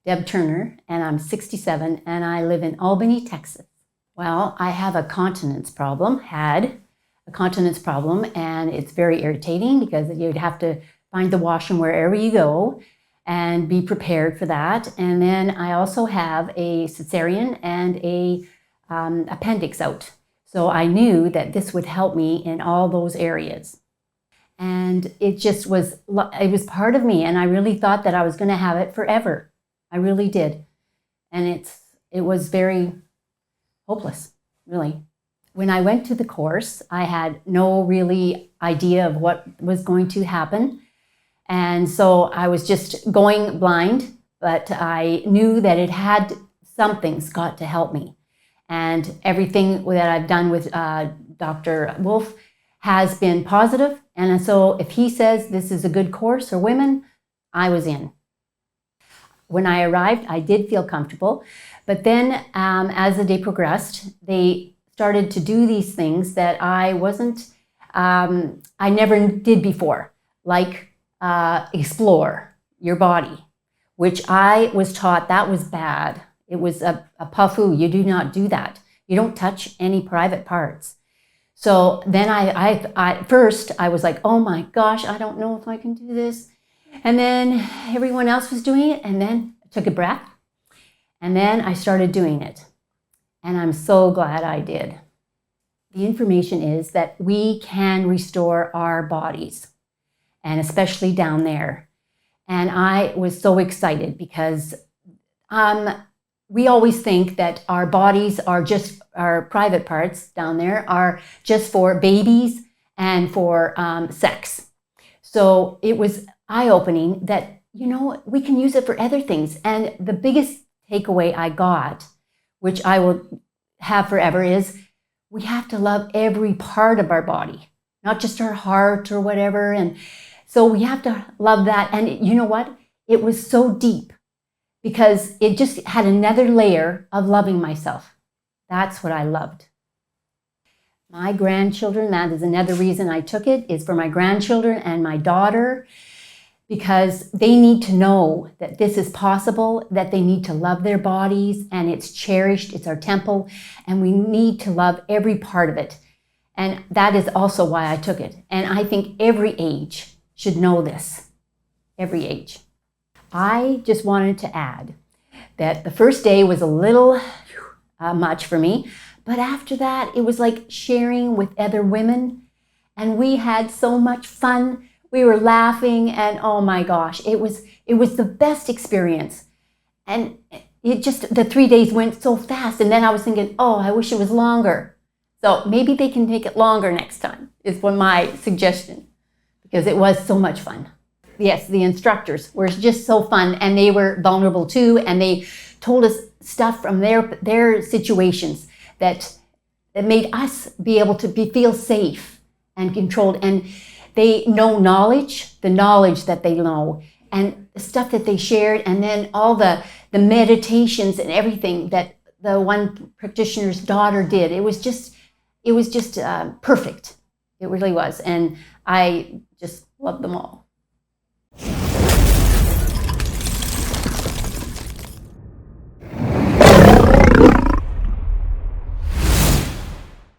Deb Turner, and I'm 67, and I live in Albany, Texas. Well, I have a continence problem, and it's very irritating because you'd have to find the washroom wherever you go and be prepared for that. And then I also have a cesarean and a appendix out. So I knew that this would help me in all those areas. And it was part of me, and I really thought that I was going to have it forever. I really did. And it was very hopeless, really. When I went to the course, I had no really idea of what was going to happen. And so I was just going blind, but I knew that something's got to help me. And everything that I've done with Dr. Wolf has been positive. And so if he says this is a good course for women, I was in. When I arrived, I did feel comfortable. But then as the day progressed, they started to do these things that I never did before, like explore your body, which I was taught that was bad. It was a puffu. You do not do that. You don't touch any private parts. So then first I was like, oh my gosh, I don't know if I can do this. And then everyone else was doing it, and then I took a breath, and then I started doing it. And I'm so glad I did. The information is that we can restore our bodies, and especially down there. And I was so excited because we always think that our bodies are just, our private parts down there are just for babies and for sex. So it was eye-opening that, we can use it for other things. And the biggest takeaway I got, which I will have forever, is we have to love every part of our body, not just our heart or whatever. And so we have to love that. And you know what? It was so deep because it just had another layer of loving myself. That's what I loved. My grandchildren, that is another reason I took it, is for my grandchildren and my daughter, because they need to know that this is possible, that they need to love their bodies, and it's cherished, it's our temple, and we need to love every part of it. And that is also why I took it. And I think every age should know this, every age. I just wanted to add that the first day was a little much for me, but after that, it was like sharing with other women, and we had so much fun. We were laughing, and oh my gosh, it was the best experience. And the 3 days went so fast, and then I was thinking, oh, I wish it was longer. So maybe they can make it longer next time, is my suggestion, because it was so much fun. Yes, the instructors were just so fun, and they were vulnerable too, and they told us stuff from their situations that made us be able to feel safe and controlled. And they know the knowledge that they know, and the stuff that they shared, and then all the meditations and everything that the one practitioner's daughter did. It was just perfect. It really was. And I just loved them all.